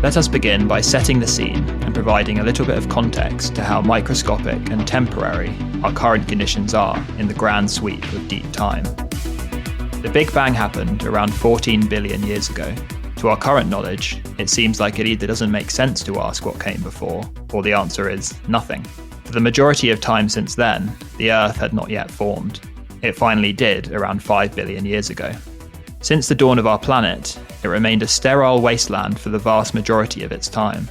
Let us begin by setting the scene and providing a little bit of context to how microscopic and temporary our current conditions are in the grand sweep of deep time. The Big Bang happened around 14 billion years ago. To our current knowledge, it seems like it either doesn't make sense to ask what came before, or the answer is nothing. For the majority of time since then, the Earth had not yet formed. It finally did around 5 billion years ago. Since the dawn of our planet, it remained a sterile wasteland for the vast majority of its time.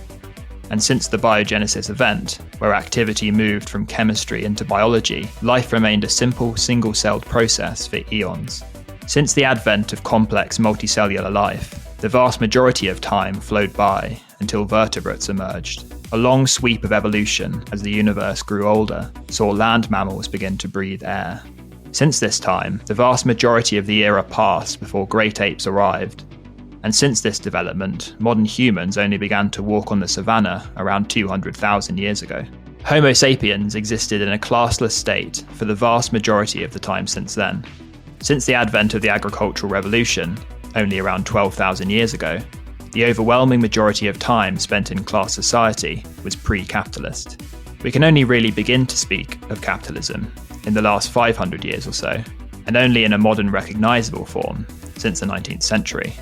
And since the biogenesis event, where activity moved from chemistry into biology, life remained a simple single-celled process for eons. Since the advent of complex multicellular life, the vast majority of time flowed by until vertebrates emerged. A long sweep of evolution as the universe grew older saw land mammals begin to breathe air. Since this time, the vast majority of the era passed before great apes arrived. And since this development, modern humans only began to walk on the savannah around 200,000 years ago. Homo sapiens existed in a classless state for the vast majority of the time since then. Since the advent of the agricultural revolution, only around 12,000 years ago, the overwhelming majority of time spent in class society was pre-capitalist. We can only really begin to speak of capitalism in the last 500 years or so, and only in a modern recognisable form since the 19th century.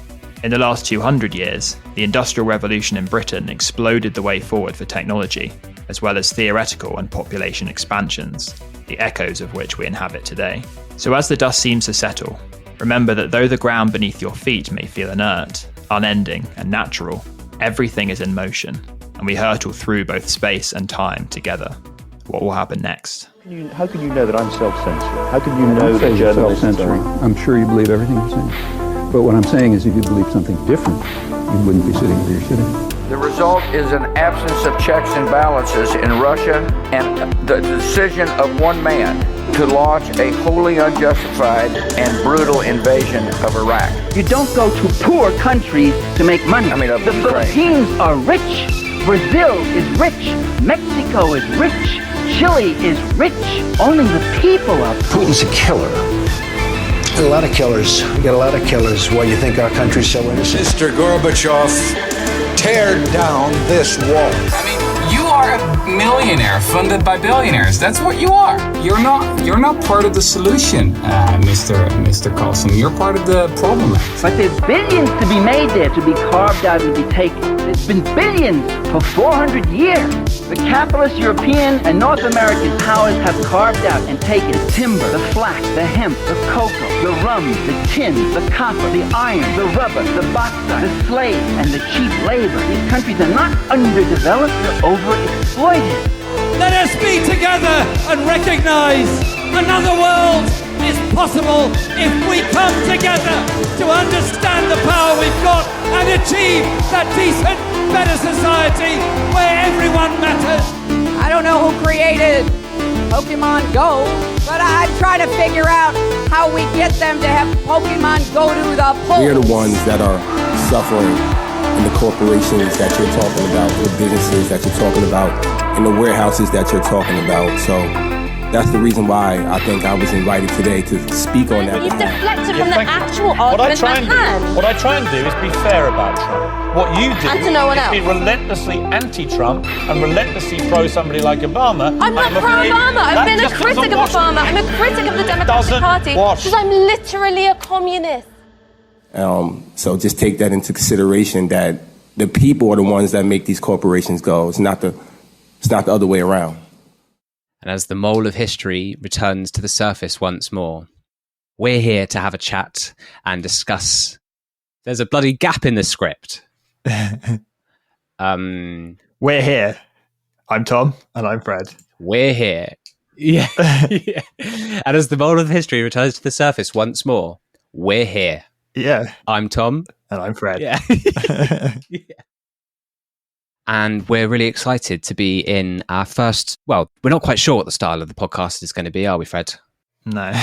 In the last 200 years, the Industrial Revolution in Britain exploded the way forward for technology, as well as theoretical and population expansions, the echoes of which we inhabit today. So as the dust seems to settle, remember that though the ground beneath your feet may feel inert, unending and natural, everything is in motion, and we hurtle through both space and time together. What will happen next? How can you know that I'm self-censoring? How can you know that you're journalists self-censoring? I'm sure you believe everything you're saying. But what I'm saying is if you believe something different, you wouldn't be sitting where you're sitting. The result is an absence of checks and balances in Russia and the decision of one man to launch a wholly unjustified and brutal invasion of Iraq. You don't go to poor countries to make money. The Philippines are rich. Brazil is rich. Mexico is rich. Chile is rich. Only the people are poor. Putin's a killer. A lot of killers. We got a lot of killers. Why you think our country's so innocent? Mr. Gorbachev, tear down this wall. You are a millionaire funded by billionaires. That's what you are. You're not part of the solution, Mr. Carlson. You're part of the problem. But there's billions to be made there, to be carved out and be taken. There's been billions for 400 years. The capitalist European and North American powers have carved out and taken the timber, the flax, the hemp, the cocoa, the rum, the tin, the copper, the iron, the rubber, the bauxite, the slaves, and the cheap labor. These countries are not underdeveloped, they're overexploited. Let us be together and recognize another world is possible if we come together to understand the power we've got and achieve that decent, better society where everyone matters. I don't know who created Pokemon Go, but I'm trying to figure out how we get them to have Pokemon go to the polls. We're the ones that are suffering in the corporations that you're talking about, the businesses that you're talking about, and the warehouses that you're talking about. So that's the reason why I think I was invited today to speak on that. You've deflected from the actual argument at hand. What I try and do is be fair about Trump. What you do and to no one else. Be relentlessly anti-Trump and relentlessly pro somebody like Obama. I'm not pro-Obama. I've been a critic of Obama. I'm a critic of the Democratic Party because I'm literally a communist. So just take that into consideration that the people are the ones that make these corporations go. It's not the other way around. And as the mole of history returns to the surface once more, we're here to have a chat and discuss. There's a bloody gap in the script. We're here. I'm Tom, and I'm Fred. We're here. Yeah. Yeah. And as the mole of history returns to the surface once more, we're here. Yeah. I'm Tom. And I'm Fred. Yeah. Yeah. And we're really excited to be in our first, well, we're not quite sure what the style of the podcast is going to be, are we, Fred? No.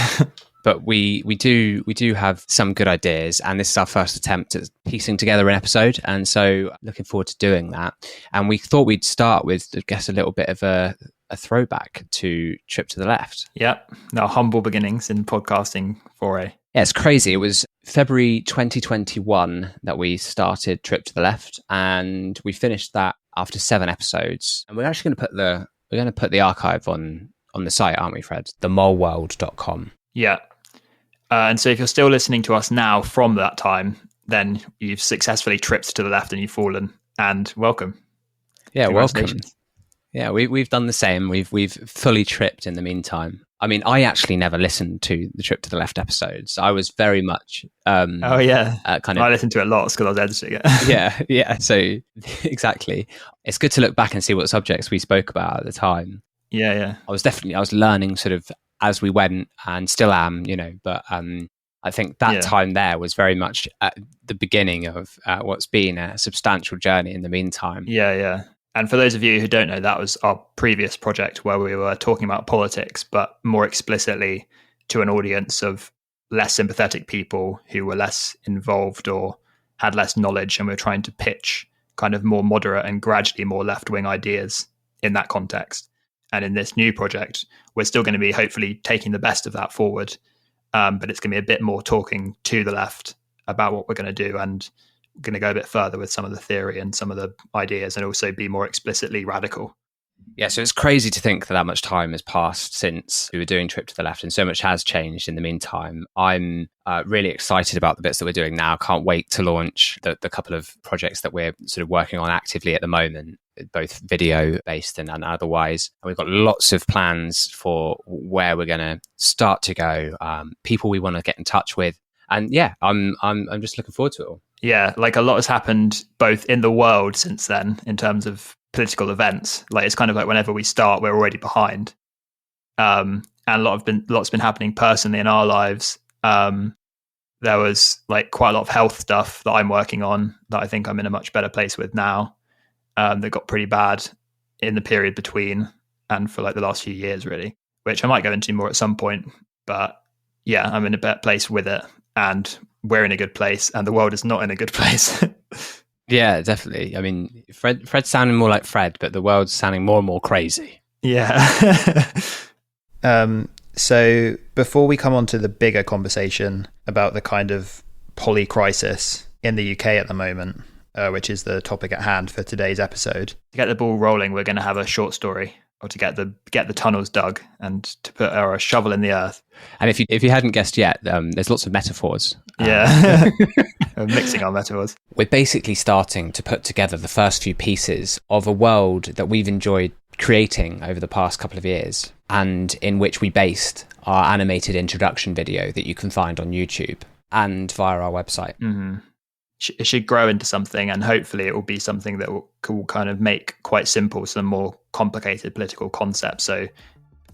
But we do have some good ideas, and this is our first attempt at piecing together an episode, and so looking forward to doing that. And we thought we'd start with, I guess, a little bit of a throwback to Trip to the Left. Yep. Our humble beginnings in podcasting foray. Yeah, it's crazy. It was February 2021 that we started Trip to the Left, and we finished that after 7 episodes. And we're actually going to put the archive on the site, aren't we, Fred? themoleworld.com. Yeah. And so if you're still listening to us now from that time, then you've successfully tripped to the left and you've fallen. And welcome. Yeah, welcome. Yeah, we've done the same. We've fully tripped in the meantime. I mean, I actually never listened to the Trip to the Left episodes. I was very much kind of. I listened to it lots because I was editing it. yeah. So exactly, it's good to look back and see what subjects we spoke about at the time. Yeah. I was learning sort of as we went, and still am, But I think that time there was very much at the beginning of what's been a substantial journey in the meantime. Yeah. And for those of you who don't know, that was our previous project where we were talking about politics, but more explicitly to an audience of less sympathetic people who were less involved or had less knowledge. And we were trying to pitch kind of more moderate and gradually more left-wing ideas in that context. And in this new project, we're still going to be hopefully taking the best of that forward. But it's going to be a bit more talking to the left about what we're going to do, and going to go a bit further with some of the theory and some of the ideas, and also be more explicitly radical. Yeah, so it's crazy to think that much time has passed since we were doing Trip to the Left, and so much has changed in the meantime. I'm really excited about the bits that we're doing now. Can't wait to launch the couple of projects that we're sort of working on actively at the moment, both video based and otherwise. And we've got lots of plans for where we're going to start to go, people we want to get in touch with. And yeah, I'm just looking forward to it all. Yeah, like a lot has happened both in the world since then in terms of political events. Like it's kind of like whenever we start, we're already behind. And lots been happening personally in our lives. There was like quite a lot of health stuff that I'm working on that I think I'm in a much better place with now. That got pretty bad in the period between and for like the last few years, really, which I might go into more at some point. But yeah, I'm in a better place with it, and we're in a good place, and the world is not in a good place. Yeah, definitely. I mean, Fred's sounding more like Fred, but the world's sounding more and more crazy. Yeah. So before we come on to the bigger conversation about the kind of poly crisis in the UK at the moment, which is the topic at hand for today's episode, to get the ball rolling, we're going to have a short story, or to get the tunnels dug and to put our shovel in the earth. And if you hadn't guessed yet, there's lots of metaphors. Yeah. We're mixing our metaphors. We're basically starting to put together the first few pieces of a world that we've enjoyed creating over the past couple of years, and in which we based our animated introduction video that you can find on YouTube and via our website. Mm-hmm. It should grow into something, and hopefully it will be something that will kind of make quite simple some more complicated political concepts. So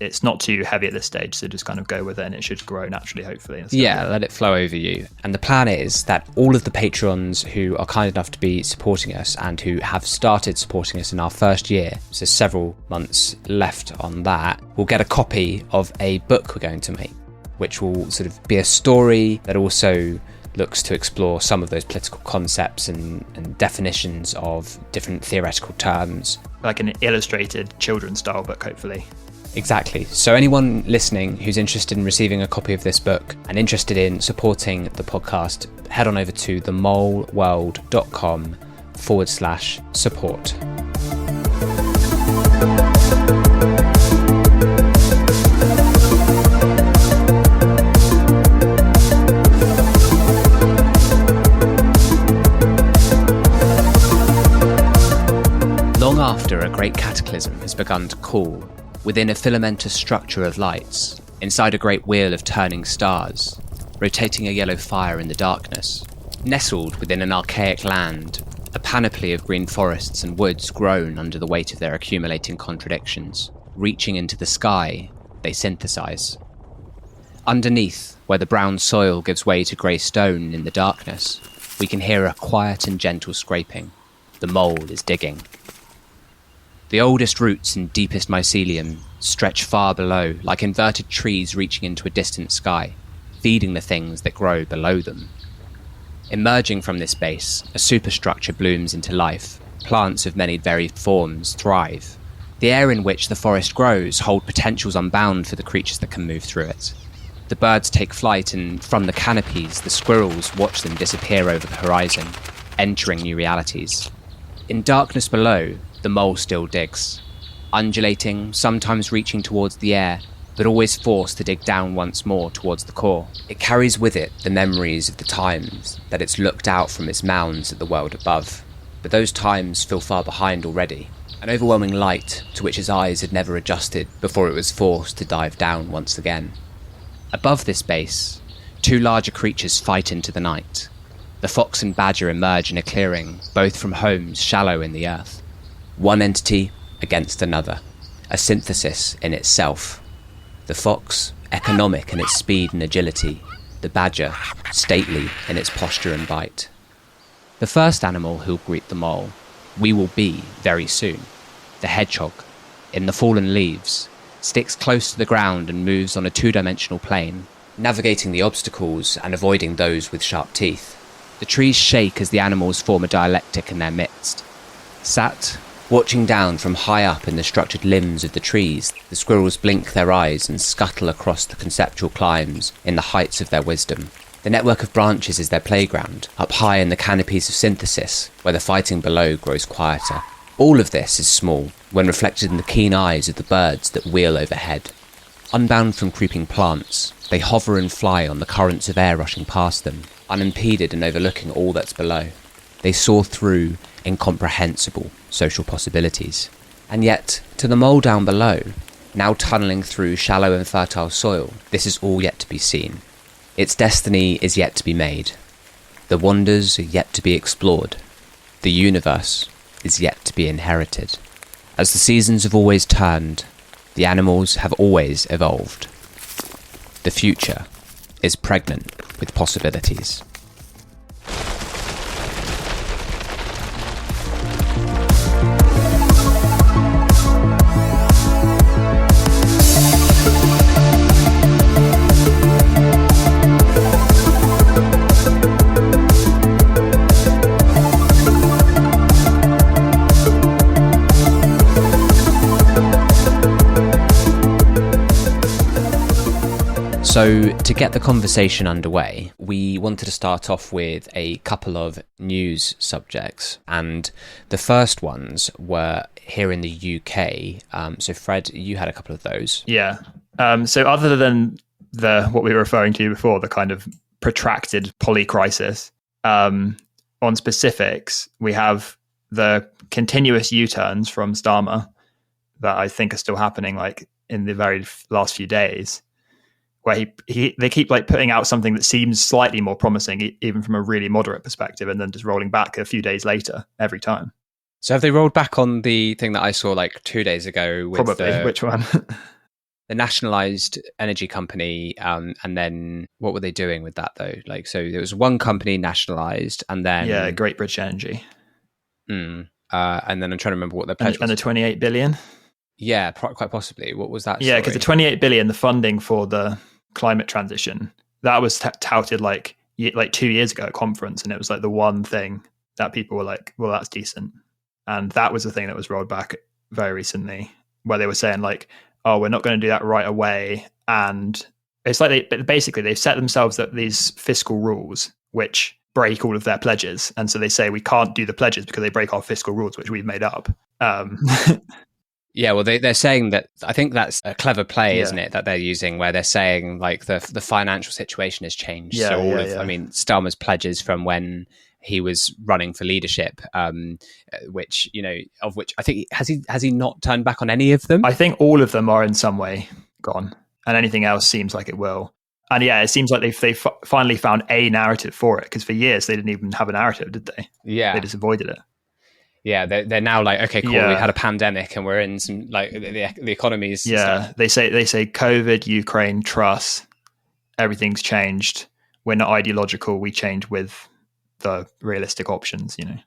it's not too heavy at this stage, so just kind of go with it, and it should grow naturally, hopefully. Yeah, let it flow over you. And the plan is that all of the patrons who are kind enough to be supporting us and who have started supporting us in our first year, so several months left on that, will get a copy of a book we're going to make, which will sort of be a story that also looks to explore some of those political concepts and definitions of different theoretical terms. Like an illustrated children's style book, hopefully. Exactly. So anyone listening who's interested in receiving a copy of this book and interested in supporting the podcast, head on over to themoleworld.com/support. Long after a great cataclysm has begun to cool, within a filamentous structure of lights, inside a great wheel of turning stars, rotating a yellow fire in the darkness, nestled within an archaic land, a panoply of green forests and woods groan under the weight of their accumulating contradictions. Reaching into the sky, they synthesize. Underneath, where the brown soil gives way to grey stone in the darkness, we can hear a quiet and gentle scraping. The mole is digging. The oldest roots and deepest mycelium stretch far below, like inverted trees reaching into a distant sky, feeding the things that grow below them. Emerging from this base, a superstructure blooms into life. Plants of many varied forms thrive. The air in which the forest grows hold potentials unbound for the creatures that can move through it. The birds take flight, and from the canopies, the squirrels watch them disappear over the horizon, entering new realities. In darkness below, the mole still digs, undulating, sometimes reaching towards the air, but always forced to dig down once more towards the core. It carries with it the memories of the times that it's looked out from its mounds at the world above. But those times feel far behind already, an overwhelming light to which its eyes had never adjusted before it was forced to dive down once again. Above this base, two larger creatures fight into the night. The fox and badger emerge in a clearing, both from homes shallow in the earth. One entity against another, a synthesis in itself. The fox, economic in its speed and agility. The badger, stately in its posture and bite. The first animal who'll greet the mole, we will be very soon. The hedgehog, in the fallen leaves, sticks close to the ground and moves on a two-dimensional plane, navigating the obstacles and avoiding those with sharp teeth. The trees shake as the animals form a dialectic in their midst. Sat, watching down from high up in the structured limbs of the trees, the squirrels blink their eyes and scuttle across the conceptual climbs in the heights of their wisdom. The network of branches is their playground, up high in the canopies of synthesis, where the fighting below grows quieter. All of this is small, when reflected in the keen eyes of the birds that wheel overhead. Unbound from creeping plants, they hover and fly on the currents of air rushing past them, unimpeded and overlooking all that's below. They soar through incomprehensible social possibilities. And yet, to the mole down below, now tunnelling through shallow and fertile soil, this is all yet to be seen. Its destiny is yet to be made. The wonders are yet to be explored. The universe is yet to be inherited. As the seasons have always turned, the animals have always evolved. The future is pregnant with possibilities. So, to get the conversation underway, we wanted to start off with a couple of news subjects, and the first ones were here in the UK. So, Fred, you had a couple of those. Yeah. So, other than what we were referring to before, the kind of protracted polycrisis, on specifics, we have the continuous U-turns from Starmer that I think are still happening, like in the very last few days, where they keep like putting out something that seems slightly more promising, even from a really moderate perspective, and then just rolling back a few days later every time. So have they rolled back on the thing that I saw like 2 days ago? With Probably. Which one? The nationalized energy company, and then what were they doing with that though? Like, so there was one company nationalized, and then Great British Energy. And then I'm trying to remember what their pledge was. And the 28 billion. Yeah, quite possibly. What was that? Yeah, because the 28 billion, the funding for the climate transition, that was touted like 2 years ago at conference, and it was like the one thing that people were like, well, that's decent. And that was the thing that was rolled back very recently, where they were saying like, oh, we're not going to do that right away. And it's like they've set themselves up these fiscal rules which break all of their pledges, and so they say we can't do the pledges because they break our fiscal rules which we've made up. Yeah, well, they're saying that. I think that's a clever play, isn't it, that they're using, where they're saying like the financial situation has changed. Yeah, so I mean, Starmer's pledges from when he was running for leadership, which I think has he not turned back on any of them? I think all of them are in some way gone, and anything else seems like it will. And yeah, it seems like they finally found a narrative for it, because for years they didn't even have a narrative, did they? Yeah, they just avoided it. Yeah, they're now like, okay, cool. Yeah. We had a pandemic, and we're in some like the economies. Yeah, stuff. they say COVID, Ukraine, Truss, everything's changed. We're not ideological. We change with the realistic options. You know.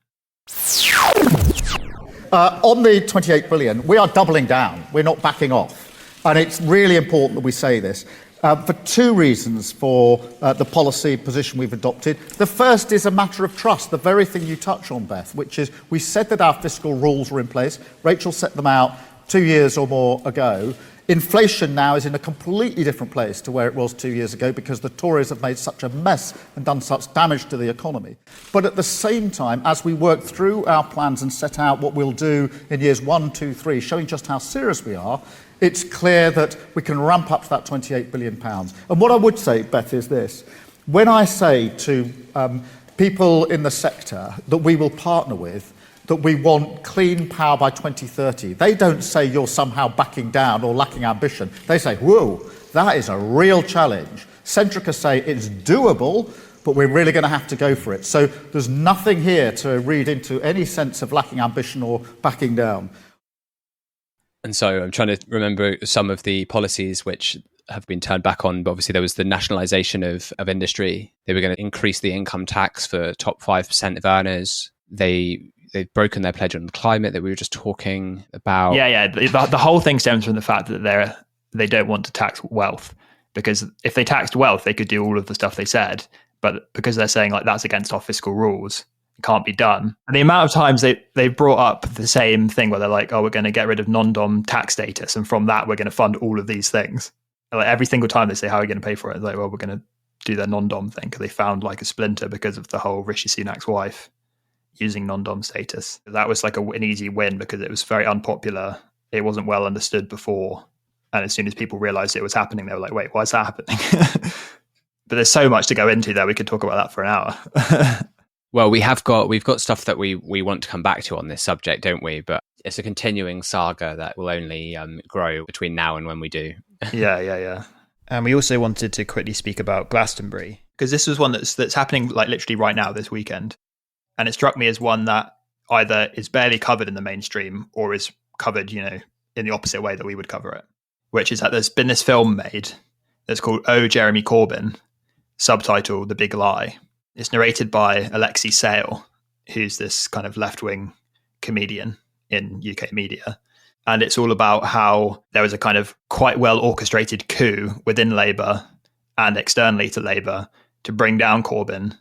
On the 28 billion, we are doubling down. We're not backing off, and it's really important that we say this. For two reasons for the policy position we've adopted. The first is a matter of trust, the very thing you touch on, Beth, which is we said that our fiscal rules were in place. Rachel set them out 2 years or more ago. Inflation now is in a completely different place to where it was 2 years ago because the Tories have made such a mess and done such damage to the economy. But at the same time, as we work through our plans and set out what we'll do in years 1, 2, 3, showing just how serious we are, it's clear that we can ramp up to that £28 billion. And what I would say, Beth, is this. When I say to people in the sector that we will partner with, that we want clean power by 2030, they don't say you're somehow backing down or lacking ambition. They say, whoa, that is a real challenge. Centrica say it's doable, but we're really going to have to go for it. So there's nothing here to read into any sense of lacking ambition or backing down. And so I'm trying to remember some of the policies which have been turned back on, but obviously there was the nationalisation of industry. They were going to increase the income tax for top 5% of earners. They've broken their pledge on climate that we were just talking about. Yeah. The whole thing stems from the fact that they don't want to tax wealth, because if they taxed wealth, they could do all of the stuff they said. But because they're saying like that's against our fiscal rules, it can't be done. And the amount of times they brought up the same thing where they're like, oh, we're going to get rid of non-dom tax status, and from that we're going to fund all of these things. And like every single time they say, how are we going to pay for it? It's like, well, we're going to do their non-dom thing, because they found like a splinter because of the whole Rishi Sunak's wife using non-dom status. That was like an easy win because it was very unpopular. It wasn't well understood before. And as soon as people realized it was happening, they were like, wait, why is that happening? But there's so much to go into there. We could talk about that for an hour. Well, we've got stuff that we want to come back to on this subject, don't we? But it's a continuing saga that will only grow between now and when we do. Yeah. And we also wanted to quickly speak about Glastonbury, because this was one that's happening like literally right now this weekend. And it struck me as one that either is barely covered in the mainstream or is covered, in the opposite way that we would cover it, which is that there's been this film made that's called Oh, Jeremy Corbyn, subtitle The Big Lie. It's narrated by Alexei Sayle, who's this kind of left-wing comedian in UK media. And it's all about how there was a kind of quite well orchestrated coup within Labour and externally to Labour to bring down Corbyn.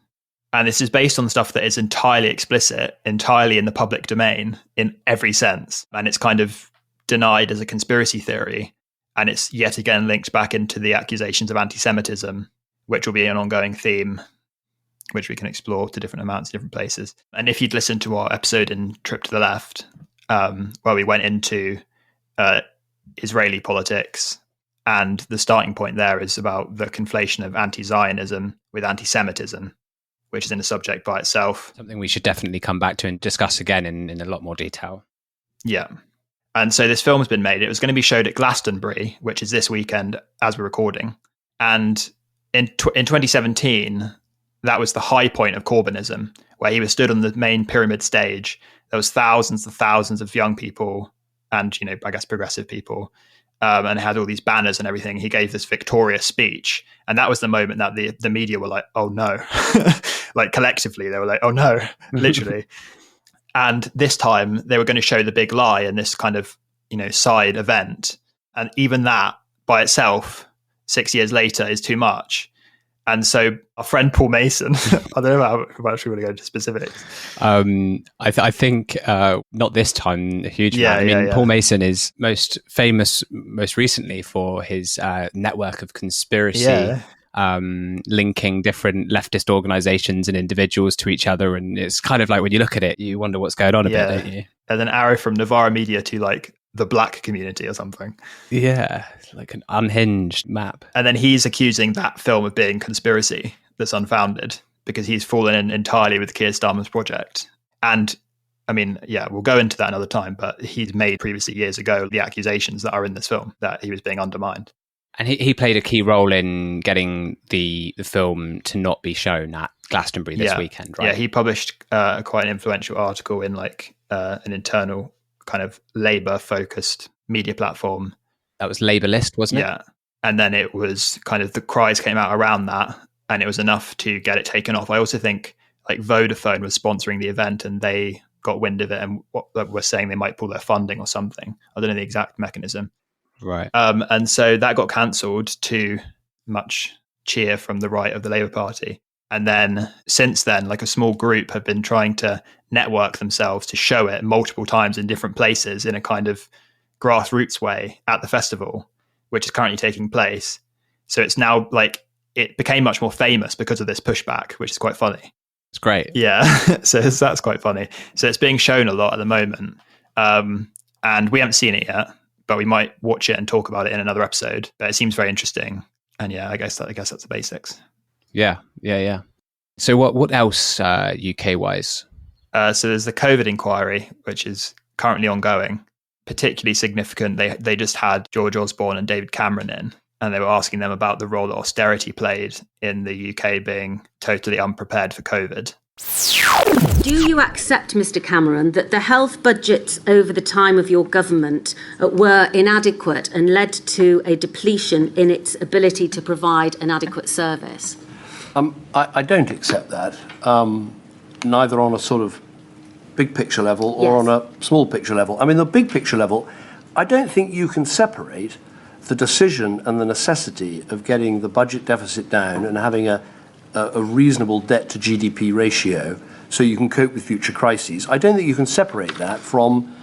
And this is based on stuff that is entirely explicit, entirely in the public domain in every sense. And it's kind of denied as a conspiracy theory. And it's yet again linked back into the accusations of anti-Semitism, which will be an ongoing theme, which we can explore to different amounts in different places. And if you'd listened to our episode in Trip to the Left, where we went into Israeli politics, and the starting point there is about the conflation of anti-Zionism with anti-Semitism, which is in a subject by itself. Something we should definitely come back to and discuss again in a lot more detail. Yeah. And so this film has been made. It was going to be showed at Glastonbury, which is this weekend as we're recording. And in 2017, that was the high point of Corbynism, where he was stood on the main pyramid stage. There was thousands and thousands of young people and, I guess progressive people, and had all these banners and everything. He gave this victorious speech. And that was the moment that the media were like, oh no. Like collectively, they were like, oh no, literally. And this time they were going to show The Big Lie in this kind of, side event. And even that by itself, 6 years later, is too much. And so our friend Paul Mason, I don't know how much we want to go into specifics. I think not this time a huge amount. I mean, Paul Mason is most famous most recently for his network of conspiracy, linking different leftist organizations and individuals to each other. And it's kind of like when you look at it, you wonder what's going on a bit, don't you? And then arrow from Novara Media to like the black community or something. Yeah, like an unhinged map. And then he's accusing that film of being conspiracy that's unfounded because he's fallen in entirely with Keir Starmer's project. And I mean, we'll go into that another time, but he's made previously years ago the accusations that are in this film that he was being undermined. And he played a key role in getting the film to not be shown at Glastonbury this weekend, right? Yeah, he published quite an influential article in like an internal kind of Labour-focused media platform. That was Labour List, wasn't it? Yeah. And then it was kind of the cries came out around that, and it was enough to get it taken off. I also think like Vodafone was sponsoring the event and they got wind of it and were saying they might pull their funding or something. I don't know the exact mechanism. Right. And so that got cancelled to much cheer from the right of the Labour Party. And then since then, like a small group have been trying to network themselves to show it multiple times in different places in a kind of grassroots way at the festival. which is currently taking place. So it's now like it became much more famous because of this pushback, which is quite funny. It's great. Yeah, so that's quite funny. So it's being shown a lot at the moment, and we haven't seen it yet, but we might watch it and talk about it in another episode. But it seems very interesting, and yeah, I guess that's the basics. Yeah. So what else UK wise? So there's the COVID inquiry, which is currently ongoing. Particularly significant, they just had George Osborne and David Cameron in, and they were asking them about the role that austerity played in the UK being totally unprepared for COVID. Do you accept, Mr. Cameron, that the health budgets over the time of your government were inadequate and led to a depletion in its ability to provide an adequate service? I don't accept that, neither on a sort of big picture level or on a small picture level. I mean, the big picture level, I don't think you can separate the decision and the necessity of getting the budget deficit down and having a reasonable debt to GDP ratio so you can cope with future crises. I don't think you can separate that from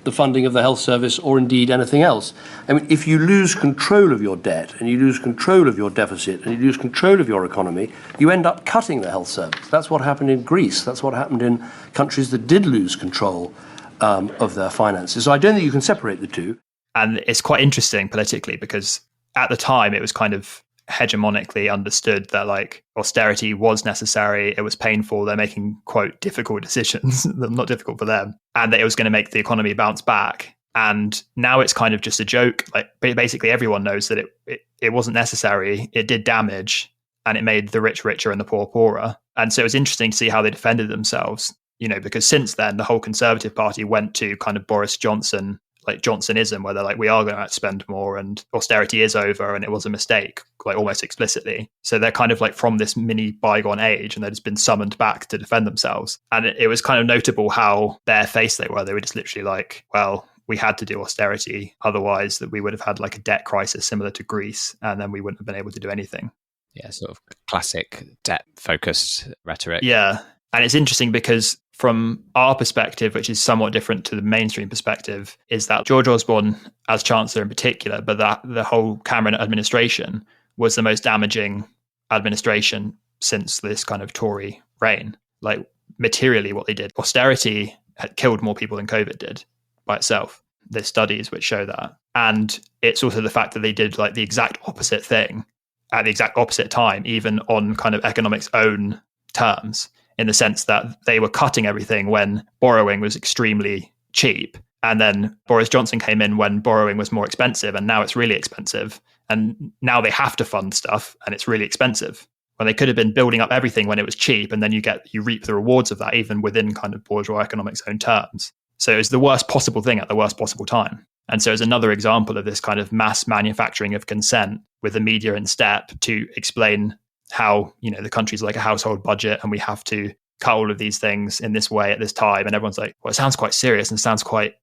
the funding of the health service or indeed anything else. I mean, if you lose control of your debt and you lose control of your deficit and you lose control of your economy, you end up cutting the health service. That's what happened in Greece. That's what happened in countries that did lose control of their finances. So I don't think you can separate the two. And it's quite interesting politically because at the time it was kind of hegemonically understood that like austerity was necessary, it was painful, they're making quote difficult decisions, not difficult for them, and that it was going to make the economy bounce back. And now it's kind of just a joke. Like basically everyone knows that it wasn't necessary, it did damage, and it made the rich richer and the poor poorer. And so it was interesting to see how they defended themselves, because since then the whole Conservative Party went to kind of Boris Johnson, like Johnsonism, where they're like, we are going to spend more and austerity is over and it was a mistake, like almost explicitly. So they're kind of like from this mini bygone age and they've just been summoned back to defend themselves. And it was kind of notable how barefaced they were. They were just literally like, well, we had to do austerity. Otherwise that we would have had like a debt crisis similar to Greece and then we wouldn't have been able to do anything. Yeah, sort of classic debt focused rhetoric. Yeah. And it's interesting because from our perspective, which is somewhat different to the mainstream perspective, is that George Osborne as Chancellor in particular, but that the whole Cameron administration was the most damaging administration since this kind of Tory reign. Like materially what they did, austerity had killed more people than COVID did by itself. There's studies which show that. And it's also the fact that they did like the exact opposite thing at the exact opposite time, even on kind of economics' own terms, in the sense that they were cutting everything when borrowing was extremely cheap. And then Boris Johnson came in when borrowing was more expensive, and now it's really expensive. And now they have to fund stuff and it's really expensive. When they could have been building up everything when it was cheap, and then you reap the rewards of that even within kind of bourgeois economics' own terms. So it was the worst possible thing at the worst possible time. And so it's another example of this kind of mass manufacturing of consent with the media in step to explain how, the country's like a household budget and we have to cut all of these things in this way at this time. And everyone's like, well, it sounds quite serious and sounds quite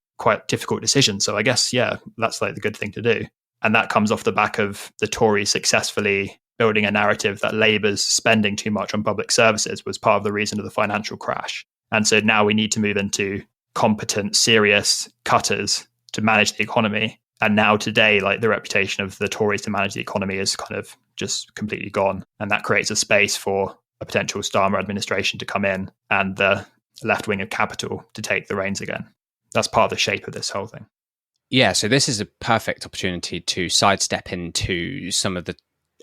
difficult decision. So I guess, yeah, that's like the good thing to do. And that comes off the back of the Tories successfully building a narrative that Labour's spending too much on public services was part of the reason of the financial crash. And so now we need to move into competent, serious cutters to manage the economy. And now today, like the reputation of the Tories to manage the economy is kind of just completely gone. And that creates a space for a potential Starmer administration to come in and the left wing of capital to take the reins again. That's part of the shape of this whole thing. Yeah, so this is a perfect opportunity to sidestep into some of the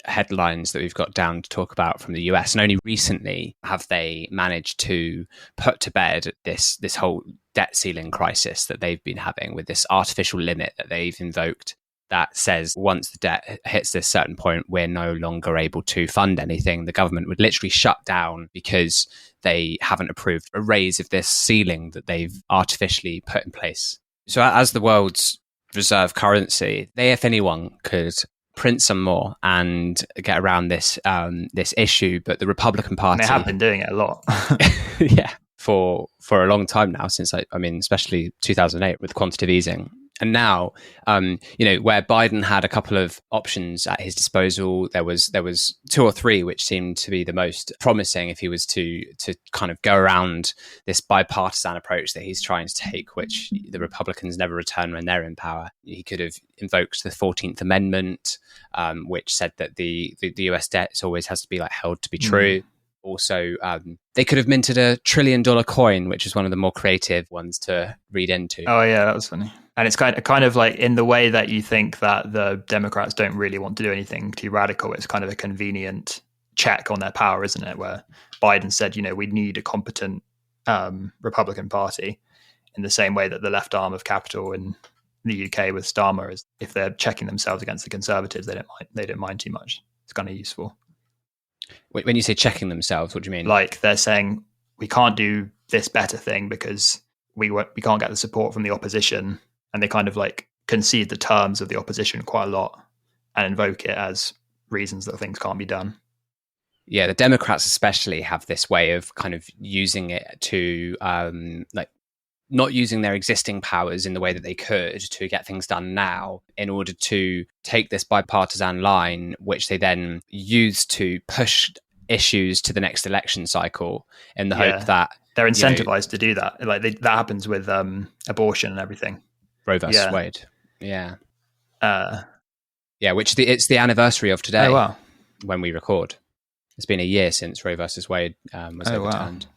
headlines that we've got down to talk about from the US. And only recently have they managed to put to bed this whole debt ceiling crisis that they've been having with this artificial limit that they've invoked that says once the debt hits this certain point, we're no longer able to fund anything. The government would literally shut down because they haven't approved a raise of this ceiling that they've artificially put in place. So as the world's reserve currency, they, if anyone, could print some more and get around this this issue. But the Republican Party... And they have been doing it a lot. Yeah, for a long time now, since, especially 2008 with quantitative easing. And now, where Biden had a couple of options at his disposal, there was 2 or 3 which seemed to be the most promising if he was to kind of go around this bipartisan approach that he's trying to take, which the Republicans never return when they're in power. He could have invoked the 14th Amendment, which said that the US debt always has to be held to be true. Also, they could have minted a $1 trillion coin, which is one of the more creative ones to read into. Oh yeah, that was funny. And it's kind of like in the way that you think that the Democrats don't really want to do anything too radical. It's kind of a convenient check on their power, isn't it? Where Biden said, we need a competent Republican Party, in the same way that the left arm of Capital in the UK with Starmer is, if they're checking themselves against the Conservatives, they don't mind too much. It's kind of useful. When you say checking themselves, what do you mean? Like they're saying we can't do this better thing because we can't get the support from the opposition. And they kind of concede the terms of the opposition quite a lot and invoke it as reasons that things can't be done. Yeah, the Democrats especially have this way of kind of using it to not using their existing powers in the way that they could to get things done now in order to take this bipartisan line, which they then use to push issues to the next election cycle in the hope that they're incentivized to do that. That happens with abortion and everything. Roe vs. Wade. Yeah. Which it's the anniversary of today. Oh, wow. When we record. It's been a year since Roe vs. Wade was overturned. Wow.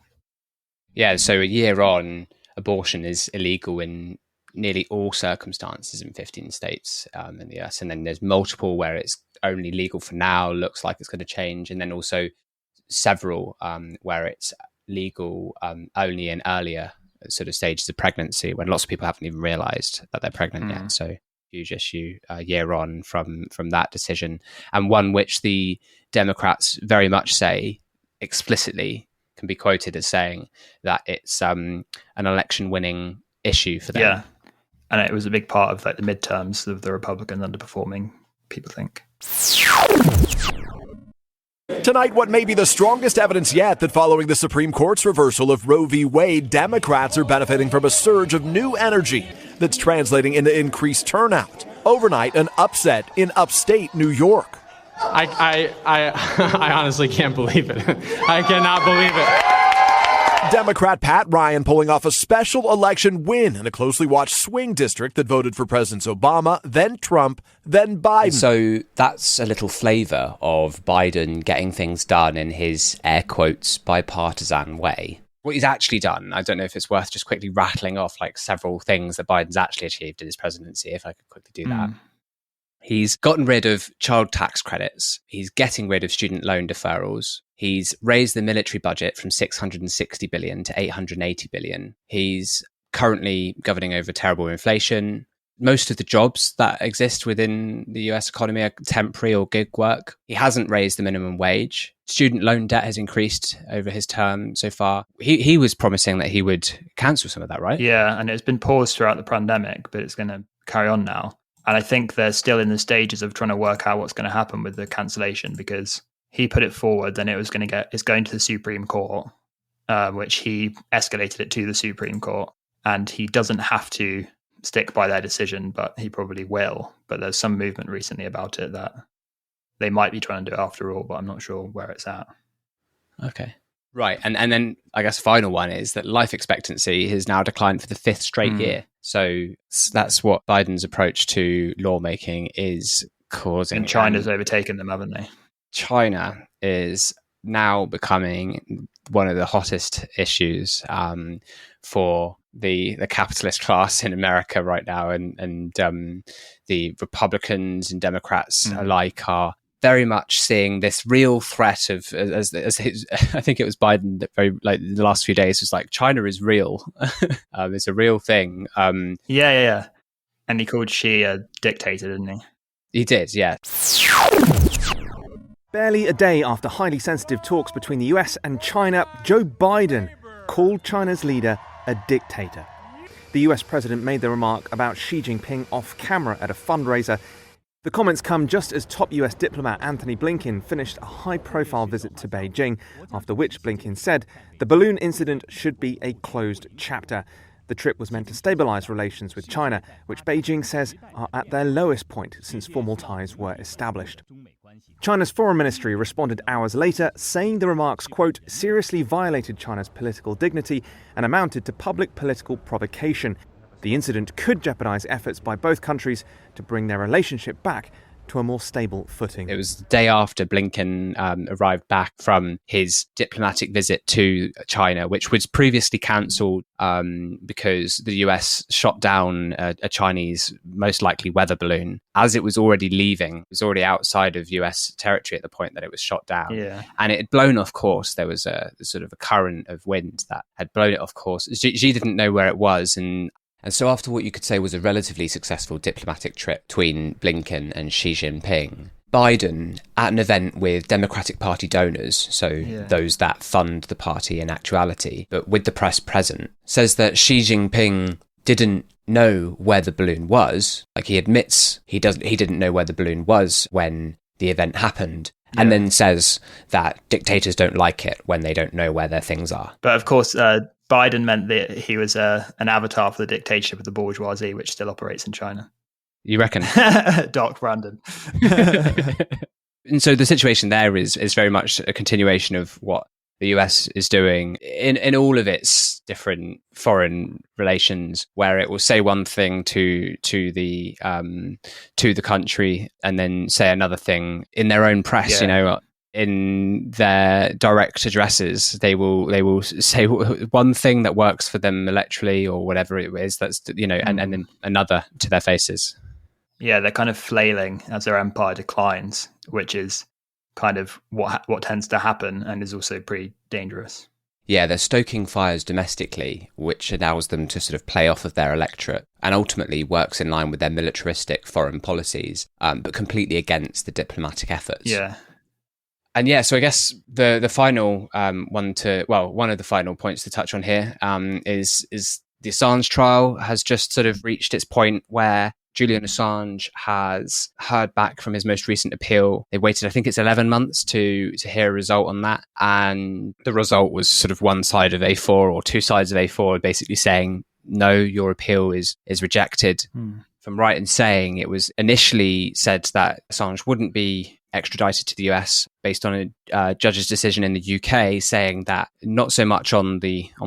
Yeah, so a year on, abortion is illegal in nearly all circumstances in 15 states in the US. And then there's multiple where it's only legal for now, looks like it's going to change. And then also several where it's legal only in earlier sort of stages of pregnancy when lots of people haven't even realized that they're pregnant yet. So huge issue a year on from that decision, and one which the Democrats very much say explicitly can be quoted as saying that it's an election winning issue for them. Yeah. And it was a big part of the midterms of the Republicans underperforming, people think. Tonight, what may be the strongest evidence yet that following the Supreme Court's reversal of Roe v. Wade, Democrats are benefiting from a surge of new energy that's translating into increased turnout. Overnight, an upset in upstate New York. I honestly can't believe it. I cannot believe it. Democrat Pat Ryan pulling off a special election win in a closely watched swing district that voted for Presidents Obama, then Trump, then Biden. So that's a little flavour of Biden getting things done in his, air quotes, bipartisan way. What he's actually done, I don't know if it's worth just quickly rattling off several things that Biden's actually achieved in his presidency, if I could quickly do that. He's gotten rid of child tax credits. He's getting rid of student loan deferrals. He's raised the military budget from $660 billion to $880 billion. He's currently governing over terrible inflation. Most of the jobs that exist within the US economy are temporary or gig work. He hasn't raised the minimum wage. Student loan debt has increased over his term so far. He was promising that he would cancel some of that, right? Yeah, and it's been paused throughout the pandemic, but it's going to carry on now. And I think they're still in the stages of trying to work out what's going to happen with the cancellation, because he put it forward, then it's going to the Supreme Court, which he escalated it to the Supreme Court. And he doesn't have to stick by their decision, but he probably will. But there's some movement recently about it that they might be trying to do it after all, but I'm not sure where it's at. Okay. Right. And then I guess the final one is that life expectancy has now declined for the 5th straight year. So that's what Biden's approach to lawmaking is causing. And China's overtaken them, haven't they? China is now becoming one of the hottest issues for the capitalist class in America right now. And the Republicans and Democrats alike are very much seeing this real threat of, as I think it was Biden that very the last few days was China is real. It's a real thing. Yeah. And he called Xi a dictator, didn't he? He did, yeah. Barely a day after highly sensitive talks between the US and China, Joe Biden called China's leader a dictator. The US president made the remark about Xi Jinping off camera at a fundraiser. The comments come just as top US diplomat Anthony Blinken finished a high-profile visit to Beijing, after which Blinken said the balloon incident should be a closed chapter. The trip was meant to stabilise relations with China, which Beijing says are at their lowest point since formal ties were established. China's foreign ministry responded hours later, saying the remarks, quote, seriously violated China's political dignity and amounted to public political provocation. The incident could jeopardise efforts by both countries to bring their relationship back to a more stable footing. It was the day after Blinken arrived back from his diplomatic visit to China, which was previously cancelled because the US shot down a Chinese, most likely weather balloon, as it was already leaving. It was already outside of US territory at the point that it was shot down. Yeah. And it had blown off course. There was a sort of a current of wind that had blown it off course. Xi didn't know where it was, and so after what you could say was a relatively successful diplomatic trip between Blinken and Xi Jinping, Biden, at an event with Democratic Party donors, so those that fund the party in actuality, but with the press present, says that Xi Jinping didn't know where the balloon was. Like, he admits he didn't know where the balloon was when the event happened. And then says that dictators don't like it when they don't know where their things are. But of course, Biden meant that he was an avatar for the dictatorship of the bourgeoisie, which still operates in China. You reckon? Doc Brandon. And so the situation there is very much a continuation of what the US is doing in all of its different foreign relations, where it will say one thing to the country and then say another thing in their own press. You know, in their direct addresses, they will say one thing that works for them electorally or whatever it is. That's, you know, and then another to their faces. Yeah, they're kind of flailing as their empire declines, which is kind of what tends to happen and is also pretty dangerous. Yeah, they're stoking fires domestically, which allows them to sort of play off of their electorate and ultimately works in line with their militaristic foreign policies, but completely against the diplomatic efforts. Yeah. And yeah, so I guess the final one of the final points to touch on here is the Assange trial has just sort of reached its point where Julian Assange has heard back from his most recent appeal. They've waited, I think it's 11 months to hear a result on that. And the result was sort of one side of A4 or two sides of A4 basically saying, no, your appeal is rejected. If I'm right in saying, it was initially said that Assange wouldn't be extradited to the US based on a judge's decision in the UK saying that not so much on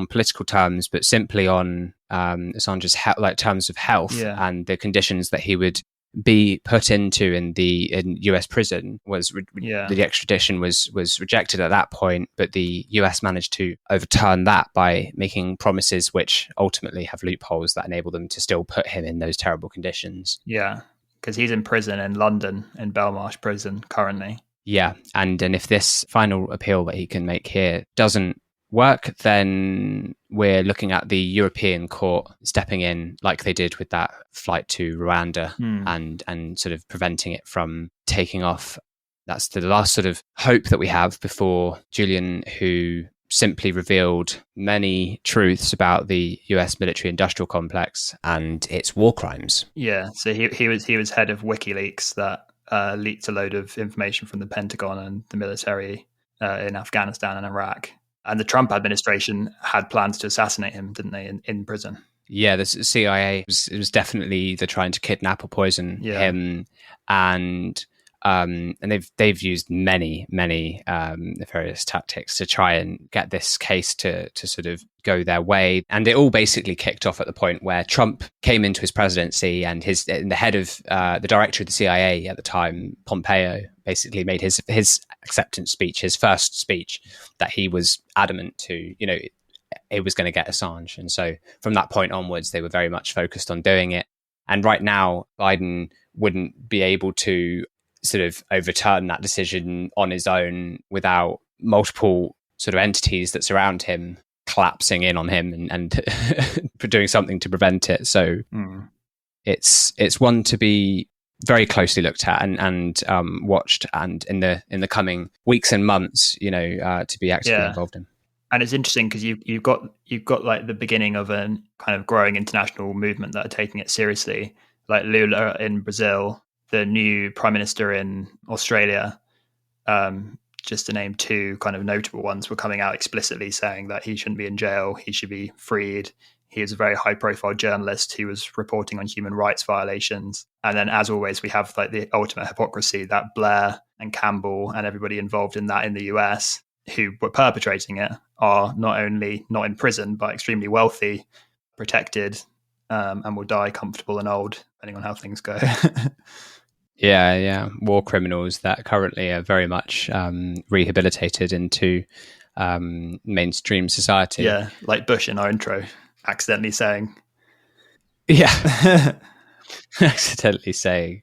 political terms, but simply on Assange's terms of health and the conditions that he would be put into in US prison the extradition was rejected at that point, but the US managed to overturn that by making promises which ultimately have loopholes that enable them to still put him in those terrible conditions. Yeah, because he's in prison in London, in Belmarsh prison currently. Yeah, and if this final appeal that he can make here doesn't work, then we're looking at the European Court stepping in like they did with that flight to Rwanda and sort of preventing it from taking off. That's the last sort of hope that we have before Julian, who simply revealed many truths about the US military industrial complex and its war crimes. Yeah, so he was head of WikiLeaks that leaked a load of information from the Pentagon and the military in Afghanistan and Iraq. And the Trump administration had plans to assassinate him, didn't they, in prison? Yeah, the CIA was definitely they're trying to kidnap or poison him, and they've used many nefarious tactics to try and get this case to sort of go their way. And it all basically kicked off at the point where Trump came into his presidency, and the head of the director of the CIA at the time, Pompeo, basically made his acceptance speech, his first speech, that he was adamant to, it was going to get Assange. And so from that point onwards, they were very much focused on doing it. And right now, Biden wouldn't be able to sort of overturn that decision on his own without multiple sort of entities that surround him collapsing in on him and doing something to prevent it. So it's one to be very closely looked at and watched, and in the coming weeks and months, to be actively involved in. And it's interesting because you've got like the beginning of a kind of growing international movement that are taking it seriously, like Lula in Brazil, the new prime minister in Australia, just to name two kind of notable ones, were coming out explicitly saying that he shouldn't be in jail, he should be freed, He was a very high-profile journalist who was reporting on human rights violations. And then, as always, we have like the ultimate hypocrisy that Blair and Campbell and everybody involved in that in the US who were perpetrating it are not only not in prison, but extremely wealthy, protected, and will die comfortable and old, depending on how things go. Yeah. War criminals that currently are very much rehabilitated into mainstream society. Yeah, like Bush in our intro, accidentally saying. Yeah. Accidentally saying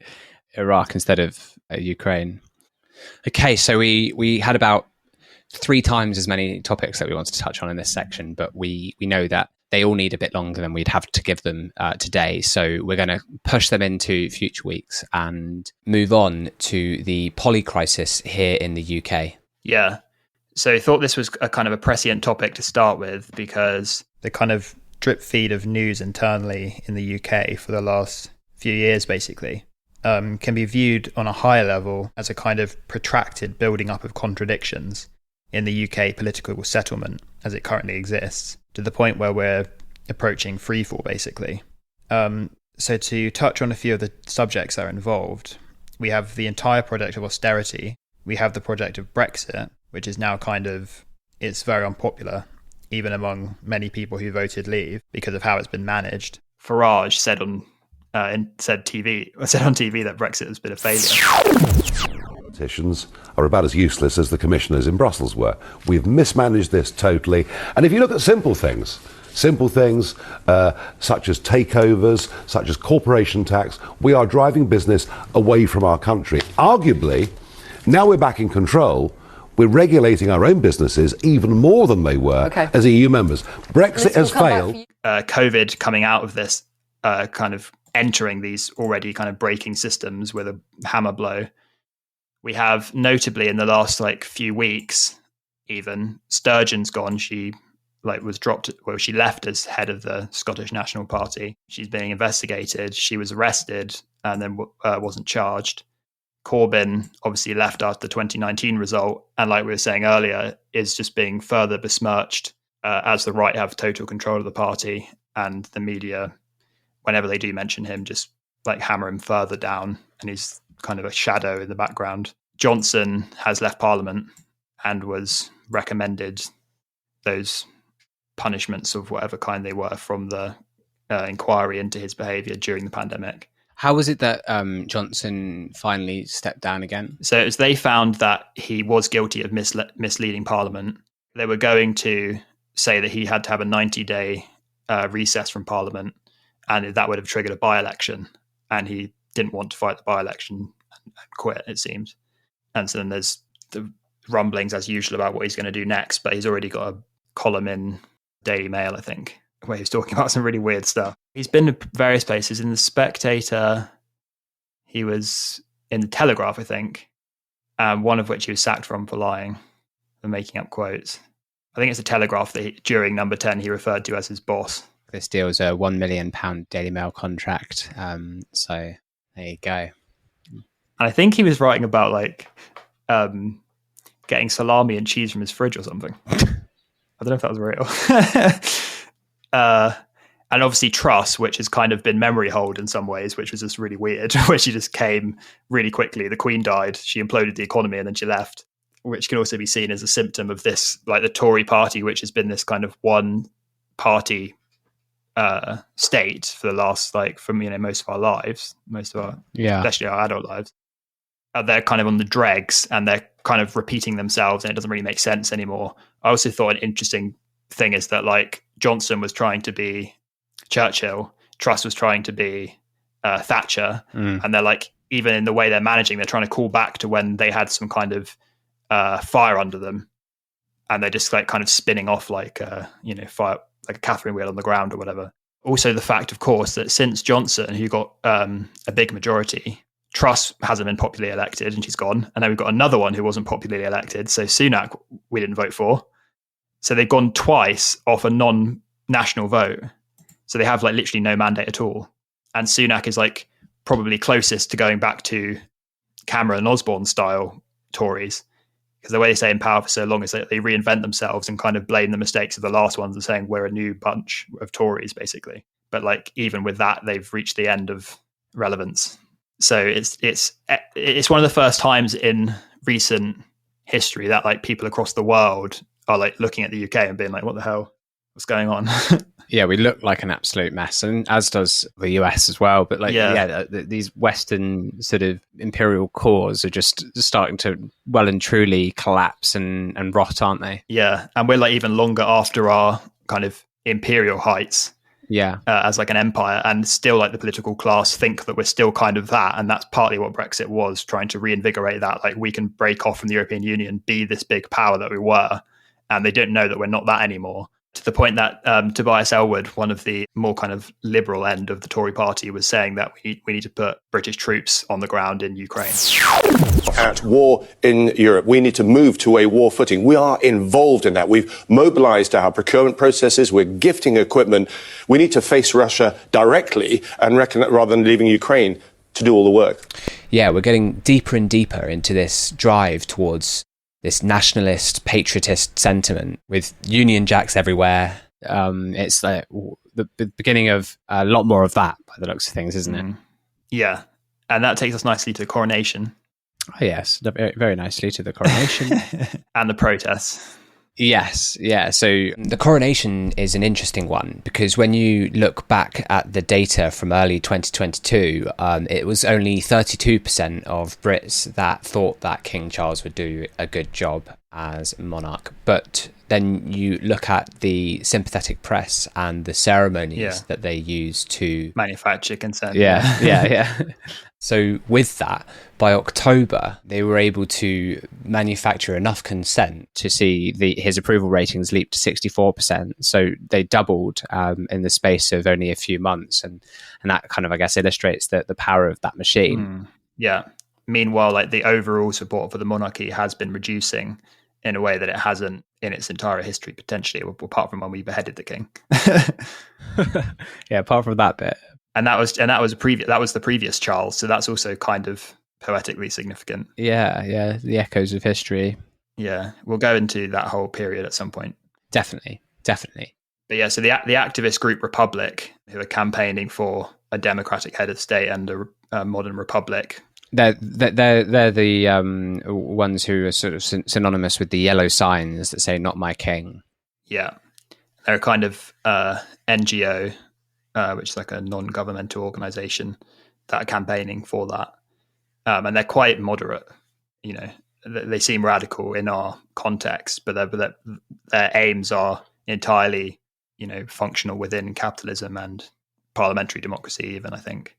Iraq instead of Ukraine. Okay, so we had about 3 times as many topics that we wanted to touch on in this section, but we know that they all need a bit longer than we'd have to give them today. So we're going to push them into future weeks and move on to the poly crisis here in the UK. Yeah. So I thought this was a kind of a prescient topic to start with because the kind of drip feed of news internally in the UK for the last few years, basically, can be viewed on a higher level as a kind of protracted building up of contradictions in the UK political settlement as it currently exists, to the point where we're approaching freefall, basically. So to touch on a few of the subjects that are involved, we have the entire project of austerity. We have the project of Brexit, which is now it's very unpopular, even among many people who voted leave because of how it's been managed. Farage said on TV that Brexit has been a failure. Politicians are about as useless as the commissioners in Brussels were. We've mismanaged this totally. And if you look at simple things such as takeovers, such as corporation tax, we are driving business away from our country. Arguably, now we're back in control, we're regulating our own businesses even more than they were as EU members. Brexit has failed. COVID coming out of this, kind of entering these already kind of breaking systems with a hammer blow. We have notably in the last few weeks, even Sturgeon's gone. She was dropped. Well, she left as head of the Scottish National Party. She's being investigated. She was arrested and then wasn't charged. Corbyn obviously left after the 2019 result, and like we were saying earlier, is just being further besmirched as the right have total control of the party, and the media, whenever they do mention him, just hammer him further down, and he's kind of a shadow in the background. Johnson has left Parliament and was recommended those punishments of whatever kind they were from the inquiry into his behaviour during the pandemic. How was it that Johnson finally stepped down again? So as they found that he was guilty of misleading Parliament, they were going to say that he had to have a 90-day recess from Parliament, and that would have triggered a by-election. And he didn't want to fight the by-election and quit, it seems. And so then there's the rumblings, as usual, about what he's going to do next. But he's already got a column in Daily Mail, I think, where he's talking about some really weird stuff. He's been to various places. In The Spectator, he was in The Telegraph, I think, one of which he was sacked from for lying, for making up quotes. I think it's The Telegraph that during Number 10 he referred to as his boss. This deal was a £1 million Daily Mail contract. So there you go. And I think he was writing about getting salami and cheese from his fridge or something. I don't know if that was real. And obviously Truss, which has kind of been memory hold in some ways, which was just really weird, where she just came really quickly. The Queen died, she imploded the economy, and then she left, which can also be seen as a symptom of this, the Tory party, which has been this kind of one party state for the last, most of our lives, especially our adult lives. They're kind of on the dregs, and they're kind of repeating themselves, and it doesn't really make sense anymore. I also thought an interesting thing is that Johnson was trying to be Churchill, Truss was trying to be Thatcher, and they're even in the way they're managing, they're trying to call back to when they had some kind of fire under them, and they're just kind of spinning off fire, like a Catherine wheel on the ground or whatever. Also the fact, of course, that since Johnson, who got a big majority, Truss hasn't been popularly elected and she's gone. And then we've got another one who wasn't popularly elected. So Sunak, we didn't vote for. So they've gone twice off a non-national vote. So they have literally no mandate at all. And Sunak is probably closest to going back to Cameron and Osborne style Tories, because the way they stay in power for so long is that they reinvent themselves and kind of blame the mistakes of the last ones and saying we're a new bunch of Tories, basically. But like even with that, they've reached the end of relevance. So it's one of the first times in recent history that like people across the world are like looking at the UK and being like, what the hell? What's going on? Yeah, we look like an absolute mess, and as does the US as well. But these Western sort of imperial cores are just starting to well and truly collapse and rot, aren't they? Yeah, and we're like even longer after our kind of imperial heights. Yeah, as like an empire, and still like the political class think that we're still kind of that, and that's partly what Brexit was, trying to reinvigorate that. Like we can break off from the European Union, be this big power that we were, and they don't know that we're not that anymore. To the point that Tobias Ellwood, one of the more kind of liberal end of the Tory party, was saying that we need to put British troops on the ground in Ukraine. At war in Europe, we need to move to a war footing. We are involved in that. We've mobilized our procurement processes. We're gifting equipment. We need to face Russia directly and rather than leaving Ukraine to do all the work. Yeah, we're getting deeper and deeper into this drive towards this nationalist, patriotist sentiment with Union Jacks everywhere. It's like the beginning of a lot more of that by the looks of things, isn't it? Yeah. And that takes us nicely to the coronation. Oh, yes, very nicely to the coronation. And the protests. Yes, yeah. So the coronation is an interesting one because when you look back at the data from early 2022, it was only 32% of Brits that thought that King Charles would do a good job as monarch. But then you look at the sympathetic press and the ceremonies that they use to manufacture consent. Yeah. So with that, by October, they were able to manufacture enough consent to see his approval ratings leap to 64%. So they doubled in the space of only a few months. And that kind of, I guess, illustrates the power of that machine. Yeah. Meanwhile, like the overall support for the monarchy has been reducing in a way that it hasn't in its entire history, potentially, apart from when we beheaded the king. Yeah, apart from that bit. And that was the previous Charles, so that's also kind of poetically significant. Yeah, the echoes of history. Yeah, we'll go into that whole period at some point. Definitely. But yeah, so the activist group Republic, who are campaigning for a democratic head of state and a modern republic. They're the ones who are sort of synonymous with the yellow signs that say "Not my king." Yeah, they're a kind of NGO. Which is like a non-governmental organization that are campaigning for that. And they're quite moderate, you know, they seem radical in our context, but their aims are entirely, you know, functional within capitalism and parliamentary democracy even, I think.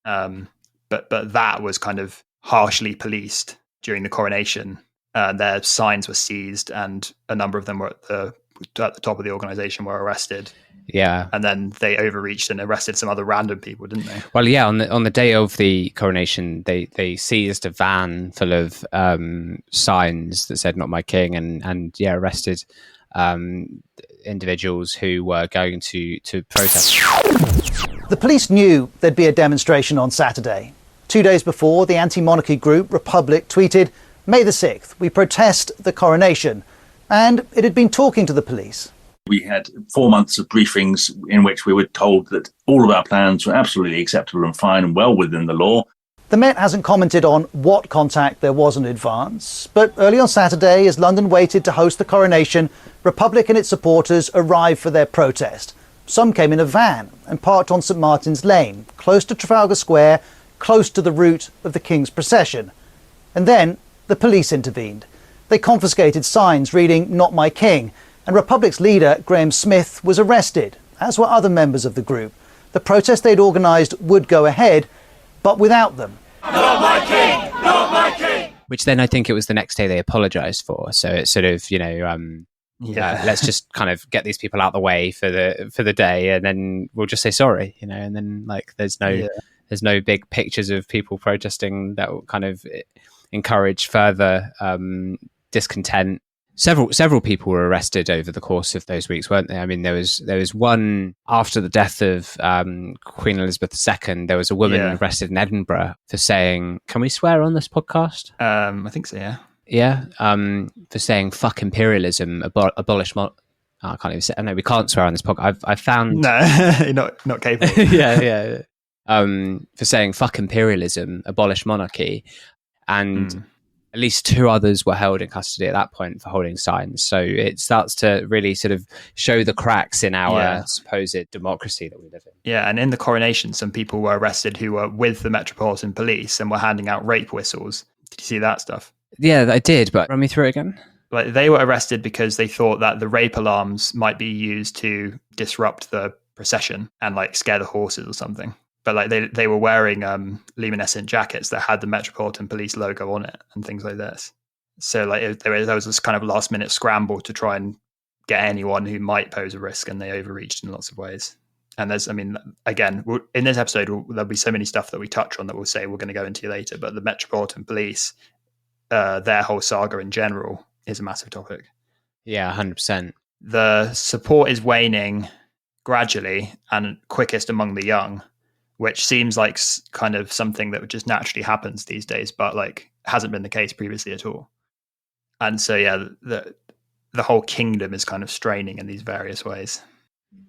But that was kind of harshly policed during the coronation. Their signs were seized and a number of them were at the top of the organization were arrested. Yeah. And then they overreached and arrested some other random people, didn't they? Well, yeah, on the day of the coronation, they seized a van full of signs that said "Not my king" and arrested individuals who were going to protest. The police knew there'd be a demonstration on Saturday. 2 days before, the anti-monarchy group Republic tweeted, "May the 6th, we protest the coronation." And it had been talking to the police. We had 4 months of briefings in which we were told that all of our plans were absolutely acceptable and fine and well within the law. The Met hasn't commented on what contact there was in advance, but early on Saturday, as London waited to host the coronation, Republic and its supporters arrived for their protest. Some came in a van and parked on St Martin's Lane, close to Trafalgar Square, close to the route of the King's procession. And then the police intervened. They confiscated signs reading "Not my king," and Republic's leader, Graham Smith, was arrested, as were other members of the group. The protest they'd organised would go ahead, but without them. Not my king! Not my king! Which then I think it was the next day they apologised for. So it's sort of, you know, let's just kind of get these people out the way for the day, and then we'll just say sorry, you know. And then like there's no big pictures of people protesting that will kind of encourage further discontent. Several people were arrested over the course of those weeks, weren't there? I mean, there was one after the death of Queen Elizabeth II. There was a woman arrested in Edinburgh for saying, "Can we swear on this podcast?" I think so. Yeah. Yeah, for saying "fuck imperialism," abolish. I can't even say. No, we can't swear on this podcast. I've found no, you're not capable. yeah. For saying "fuck imperialism," abolish monarchy, and at least 2 others were held in custody at that point for holding signs. So it starts to really sort of show the cracks in our supposed democracy that we live in. Yeah, and in the coronation, some people were arrested who were with the Metropolitan Police and were handing out rape whistles. Did you see that stuff? Yeah, I did, but run me through it again. Like, they were arrested because they thought that the rape alarms might be used to disrupt the procession and like scare the horses or something. But like they were wearing luminescent jackets that had the Metropolitan Police logo on it and things like this. So like there was this kind of last minute scramble to try and get anyone who might pose a risk, and they overreached in lots of ways. And again, in this episode, there'll be so many stuff that we touch on that we'll say we're going to go into later. But the Metropolitan Police, their whole saga in general, is a massive topic. Yeah, 100%. The support is waning gradually and quickest among the young, which seems like kind of something that just naturally happens these days, but like hasn't been the case previously at all. And so, yeah, the whole kingdom is kind of straining in these various ways.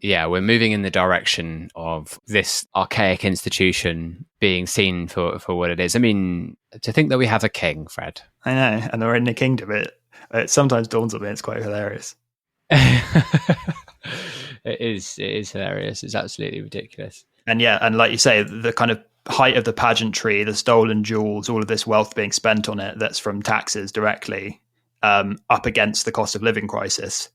Yeah, we're moving in the direction of this archaic institution being seen for what it is. I mean, to think that we have a king, Fred. I know, and we're in the kingdom. It sometimes dawns on me it's quite hilarious. It is hilarious. It's absolutely ridiculous. And yeah, and like you say, the kind of height of the pageantry, the stolen jewels, all of this wealth being spent on it that's from taxes directly, up against the cost of living crisis,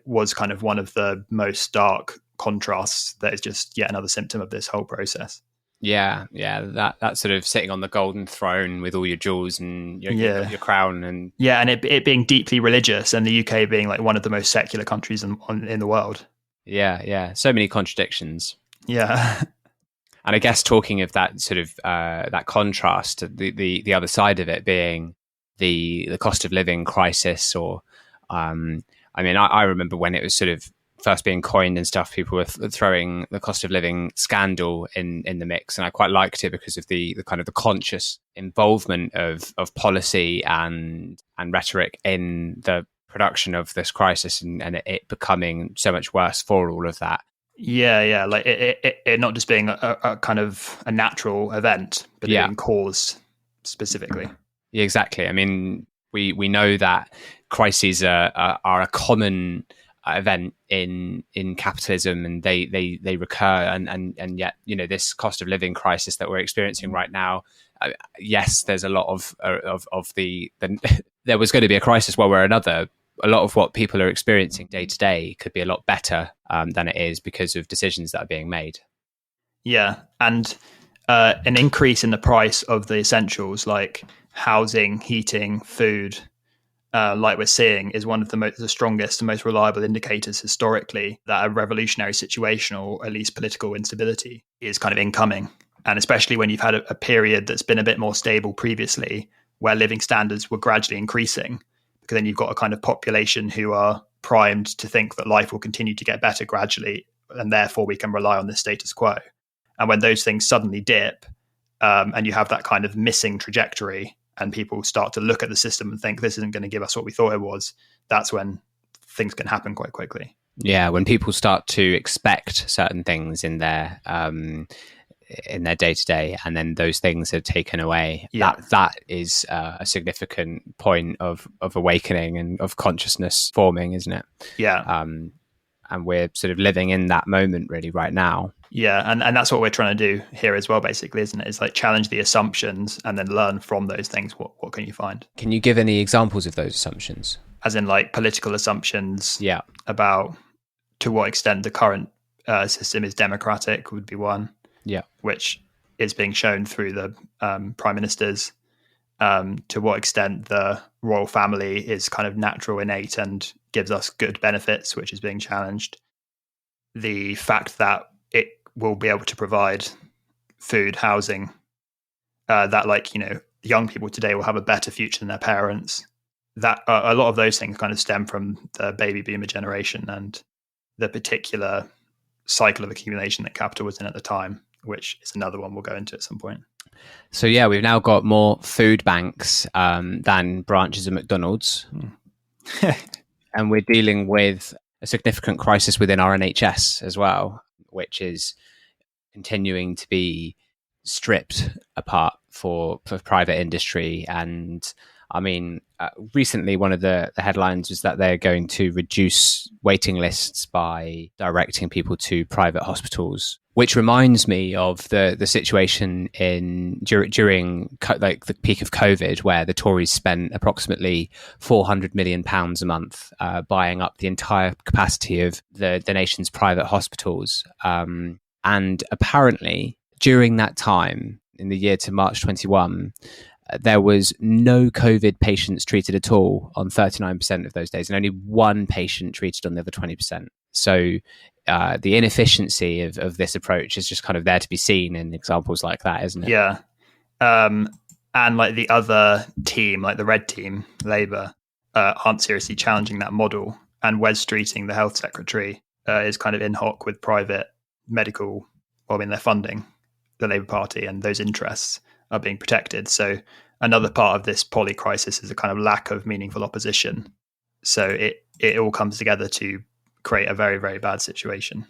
was kind of one of the most stark contrasts that is just yet another symptom of this whole process. Yeah, that sort of sitting on the golden throne with all your jewels and your crown, and it being deeply religious, and the UK being like one of the most secular countries in the world. Yeah, so many contradictions. Yeah. And I guess talking of that sort of that contrast, the other side of it being the cost of living crisis, or I remember when it was sort of first being coined and stuff, people were throwing the cost of living scandal in the mix, and I quite liked it because of the kind of the conscious involvement of policy and rhetoric in the production of this crisis, and it becoming so much worse for all of that. Yeah, like it not just being a kind of a natural event, but being caused specifically. Yeah, exactly. I mean, we know that crises are a common event in capitalism, and they recur, and yet, you know, this cost of living crisis that we're experiencing right now. Yes, there's a lot of the there was going to be a crisis one way or another. A lot of what people are experiencing day to day could be a lot better than it is because of decisions that are being made. Yeah, and an increase in the price of the essentials like housing, heating, food, like we're seeing, is one of the strongest and most reliable indicators historically that a revolutionary situation, or at least political instability, is kind of incoming. And especially when you've had a period that's been a bit more stable previously, where living standards were gradually increasing, because then you've got a kind of population who are primed to think that life will continue to get better gradually, and therefore we can rely on the status quo. And when those things suddenly dip, and you have that kind of missing trajectory, and people start to look at the system and think this isn't going to give us what we thought it was, that's when things can happen quite quickly. Yeah, when people start to expect certain things in their day-to-day, and then those things are taken away, that is a significant point of awakening and of consciousness forming, isn't it? Yeah. And we're sort of living in that moment really right now. Yeah, and that's what we're trying to do here as well, basically, isn't it? It's like challenge the assumptions and then learn from those things. What can you find? Can you give any examples of those assumptions? As in like political assumptions about to what extent the current system is democratic would be one. Yeah, which is being shown through the prime ministers. To what extent the royal family is kind of natural, innate, and gives us good benefits, which is being challenged. The fact that it will be able to provide food, housing, that, like, you know, young people today will have a better future than their parents. That a lot of those things kind of stem from the baby boomer generation and the particular cycle of accumulation that capital was in at the time, which is another one we'll go into at some point. So yeah, we've now got more food banks than branches of McDonald's. And we're dealing with a significant crisis within our NHS as well, which is continuing to be stripped apart for private industry. And I mean, recently one of the headlines was that they're going to reduce waiting lists by directing people to private hospitals, which reminds me of the situation during like the peak of COVID, where the Tories spent approximately £400 million a month buying up the entire capacity of the nation's private hospitals. And apparently during that time, in the year to March 21, there was no COVID patients treated at all on 39% of those days, and only one patient treated on the other 20%. So the inefficiency of this approach is just kind of there to be seen in examples like that, isn't it? Yeah. And like the other team, like the Red Team, Labour, aren't seriously challenging that model. And Wes Streeting, the health secretary, is kind of in hoc with private medical, well, I mean, they're funding the Labour Party and those interests are being protected. So another part of this poly crisis is a kind of lack of meaningful opposition. So it all comes together to create a very, very bad situation.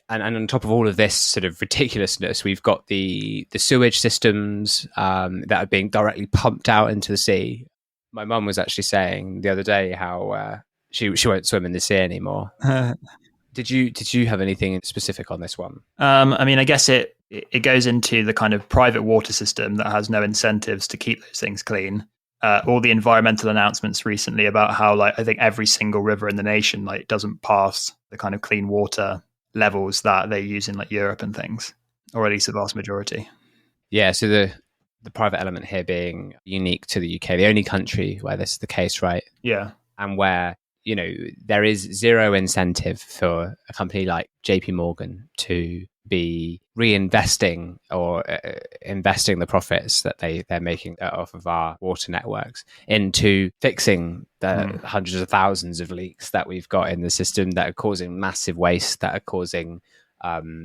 And on top of all of this sort of ridiculousness, we've got the sewage systems that are being directly pumped out into the sea. My mum was actually saying the other day how she won't swim in the sea anymore. Did you have anything specific on this one? I mean, I guess it goes into the kind of private water system that has no incentives to keep those things clean. All the environmental announcements recently about how, like, I think every single river in the nation like doesn't pass the kind of clean water levels that they use in like Europe and things, or at least the vast majority. Yeah, so the private element here being unique to the UK, the only country where this is the case, right? Yeah. And where, you know, there is zero incentive for a company like JP Morgan to be reinvesting or investing the profits that they're making off of our water networks into fixing the hundreds of thousands of leaks that we've got in the system that are causing massive waste, that are causing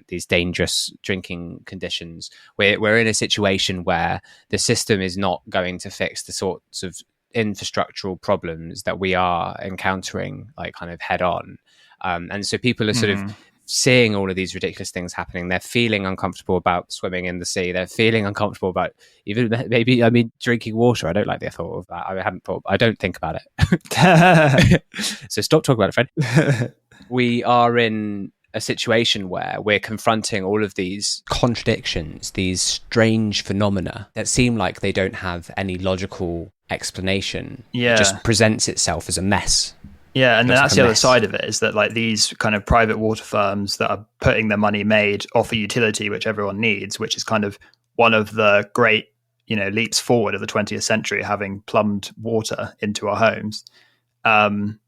these dangerous drinking conditions. We're in a situation where the system is not going to fix the sorts of infrastructural problems that we are encountering, like kind of head on. And so people are sort of seeing all of these ridiculous things happening. They're feeling uncomfortable about swimming in the sea. They're feeling uncomfortable about even maybe, I mean, drinking water. I don't like the thought of that. I don't think about it. So stop talking about it, Fred. We are in a situation where we're confronting all of these contradictions, these strange phenomena that seem like they don't have any logical explanation. Yeah. It just presents itself as a mess. Yeah, and that's the other side of it, is that like these kind of private water firms that are putting their money made off a utility which everyone needs, which is kind of one of the great, you know, leaps forward of the 20th century, having plumbed water into our homes,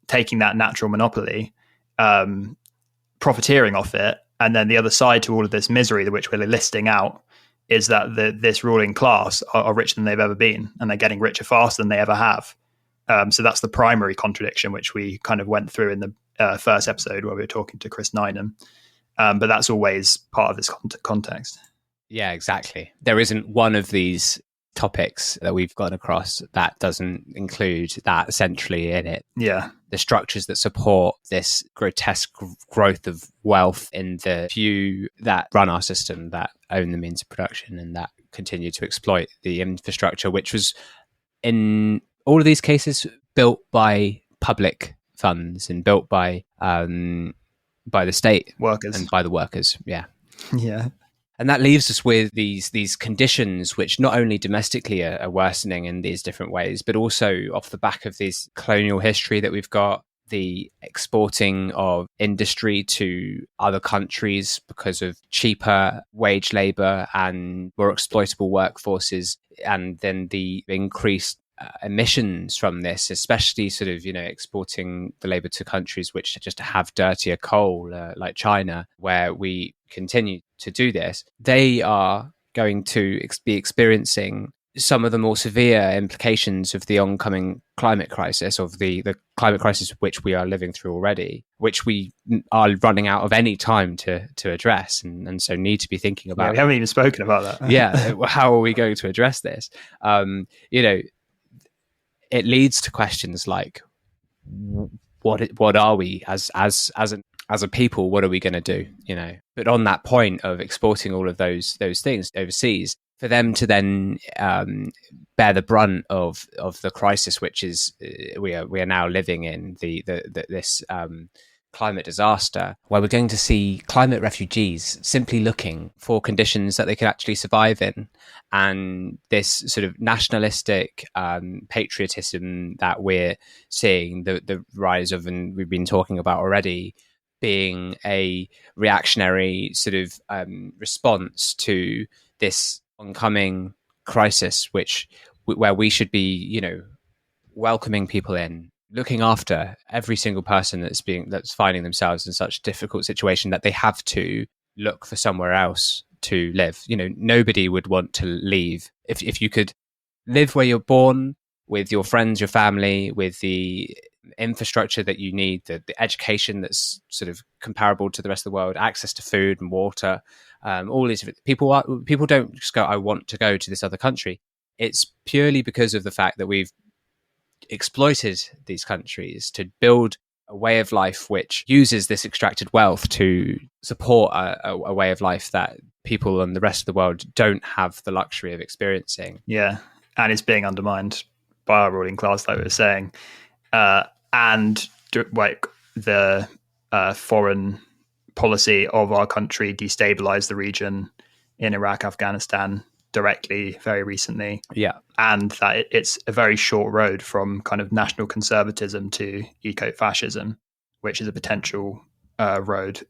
taking that natural monopoly, profiteering off it. And then the other side to all of this misery, which we're listing out, is that this ruling class are richer than they've ever been, and they're getting richer faster than they ever have. So that's the primary contradiction, which we kind of went through in the first episode where we were talking to Chris Nynham. But that's always part of this context. Yeah, exactly. There isn't one of these topics that we've gone across that doesn't include that centrally in it. Yeah. The structures that support this grotesque growth of wealth in the few that run our system, that own the means of production, and that continue to exploit the infrastructure, which was in all of these cases built by public funds and built by the state workers and by the workers. Yeah. Yeah. And that leaves us with these conditions, which not only domestically are worsening in these different ways, but also off the back of this colonial history that we've got, the exporting of industry to other countries because of cheaper wage labor and more exploitable workforces, and then the increased emissions from this, especially sort of, you know, exporting the labor to countries which just have dirtier coal, like China, where we continue to do this. They are going to be experiencing some of the more severe implications of the oncoming climate crisis, of the climate crisis which we are living through already, which we are running out of any time to address, and so need to be thinking about. We haven't even spoken about that. Yeah, how are we going to address this? It leads to questions like, what are we as a people? What are we going to do? But on that point of exporting all of those things overseas, for them to then bear the brunt of the crisis, which is we are now living in, this climate disaster, where we're going to see climate refugees simply looking for conditions that they can actually survive in, and this sort of nationalistic patriotism that we're seeing the rise of, and we've been talking about already, being a reactionary sort of response to this oncoming crisis, where we should be, welcoming people in, looking after every single person that's finding themselves in such a difficult situation that they have to look for somewhere else to live. Nobody would want to leave. If you could live where you're born, with your friends, your family, with the infrastructure that you need, the education that's sort of comparable to the rest of the world, access to food and water, all these people don't just go, I want to go to this other country. It's purely because of the fact that we've exploited these countries to build a way of life which uses this extracted wealth to support a way of life that people in the rest of the world don't have the luxury of experiencing. Yeah, and it's being undermined by our ruling class, like we were saying. And the foreign policy of our country destabilized the region in Iraq, Afghanistan directly very recently. Yeah. And that it's a very short road from kind of national conservatism to eco-fascism, which is a potential road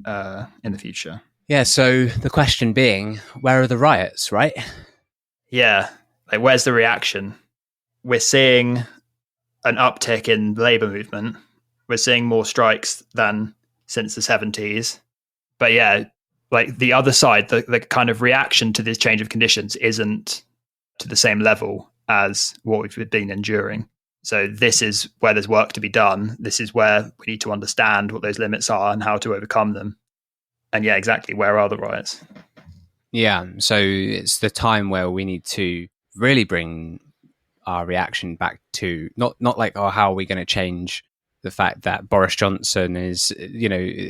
in the future. Yeah, so the question being, where are the riots, right? Yeah, like where's the reaction? We're seeing an uptick in the labour movement. We're seeing more strikes than since the 70s. But yeah, like the other side, the kind of reaction to this change of conditions isn't to the same level as what we've been enduring. So this is where there's work to be done. This is where we need to understand what those limits are and how to overcome them. And yeah, exactly, where are the riots? Yeah, so it's the time where we need to really bring our reaction back to not like, oh, how are we going to change the fact that Boris Johnson is,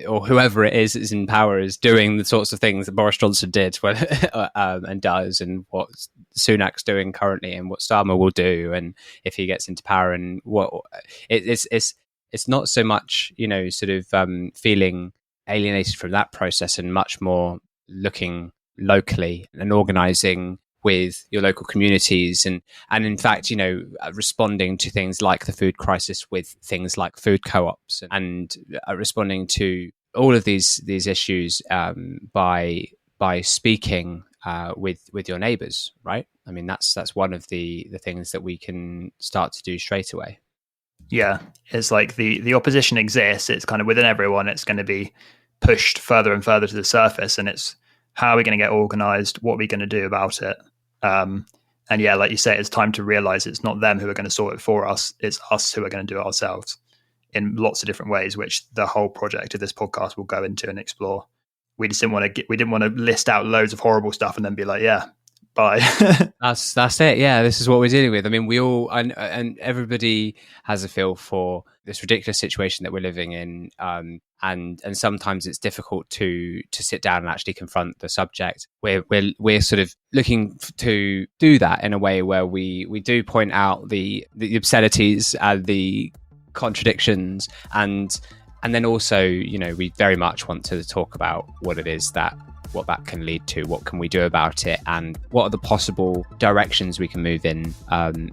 or whoever it is in power is doing the sorts of things that Boris Johnson did and does, and what Sunak's doing currently, and what Starmer will do, and if he gets into power, and what it's not so much sort of feeling alienated from that process, and much more looking locally and organizing with your local communities, and in fact, responding to things like the food crisis with things like food co-ops, and responding to all of these issues by speaking with your neighbours, right? I mean, that's one of the things that we can start to do straight away. Yeah, it's like the opposition exists. It's kind of within everyone. It's going to be pushed further and further to the surface, and it's how are we going to get organised? What are we going to do about it? And yeah, like you say, it's time to realise it's not them who are going to sort it for us. It's us who are going to do it ourselves in lots of different ways, which the whole project of this podcast will go into and explore. We just didn't want to list out loads of horrible stuff and then be like, yeah, bye. That's it. Yeah, this is what we're dealing with. I mean, we all and everybody has a feel for this ridiculous situation that we're living in, and sometimes it's difficult to sit down and actually confront the subject. We're sort of looking to do that in a way where we do point out the obscenities and the contradictions, and then also we very much want to talk about what that can lead to, what can we do about it, and what are the possible directions we can move in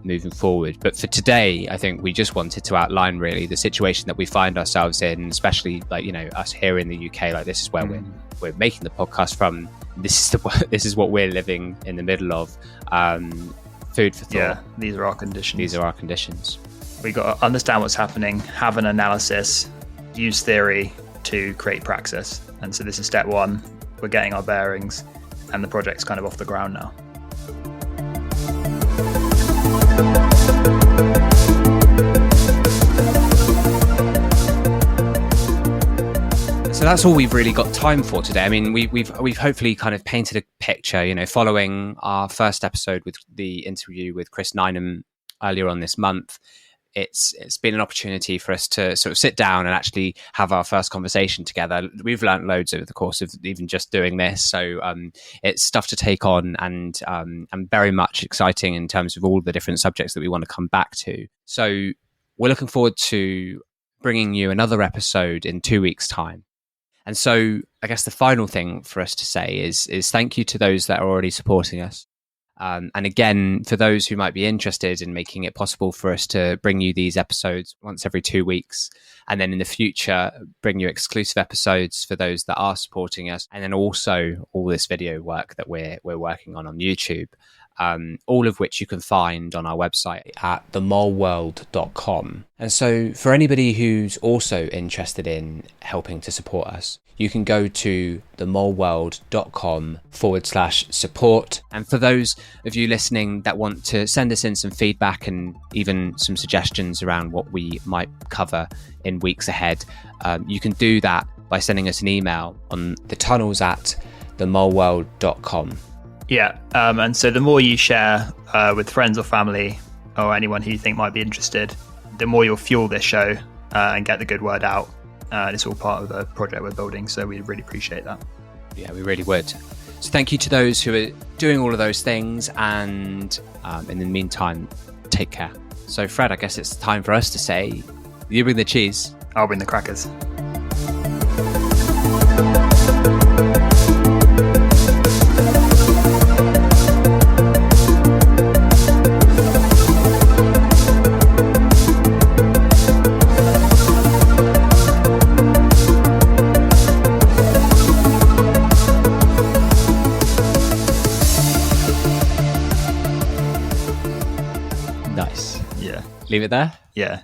moving forward. But for today, I think we just wanted to outline really the situation that we find ourselves in, especially like us here in the UK. Like this is where we're making the podcast from. This is what we're living in the middle of. Food for thought. Yeah, these are our conditions. We got to understand what's happening, have an analysis, use theory to create praxis. And so this is step one. We're getting our bearings, and the project's kind of off the ground now. So that's all we've really got time for today. I mean, we've hopefully kind of painted a picture, you know, following our first episode with the interview with Chris Nineham earlier on this month. It's been an opportunity for us to sort of sit down and actually have our first conversation together. We've learned loads over the course of even just doing this. So it's stuff to take on and very much exciting in terms of all the different subjects that we want to come back to. So we're looking forward to bringing you another episode in 2 weeks' time. And so I guess the final thing for us to say is thank you to those that are already supporting us. And again, for those who might be interested in making it possible for us to bring you these episodes once every 2 weeks, and then in the future, bring you exclusive episodes for those that are supporting us, and then also all this video work that we're working on YouTube, all of which you can find on our website at themoleworld.com. And so for anybody who's also interested in helping to support us, you can go to themoleworld.com/support. And for those of you listening that want to send us in some feedback and even some suggestions around what we might cover in weeks ahead, you can do that by sending us an email on thetunnels@themoleworld.com. Yeah, and so the more you share with friends or family or anyone who you think might be interested, the more you'll fuel this show and get the good word out. It's all part of the project we're building, so we really appreciate that. Yeah, we really would. So thank you to those who are doing all of those things, and in the meantime, take care. So Fred, I guess it's time for us to say, you bring the cheese. I'll bring the crackers. Nice. Yeah. Leave it there? Yeah.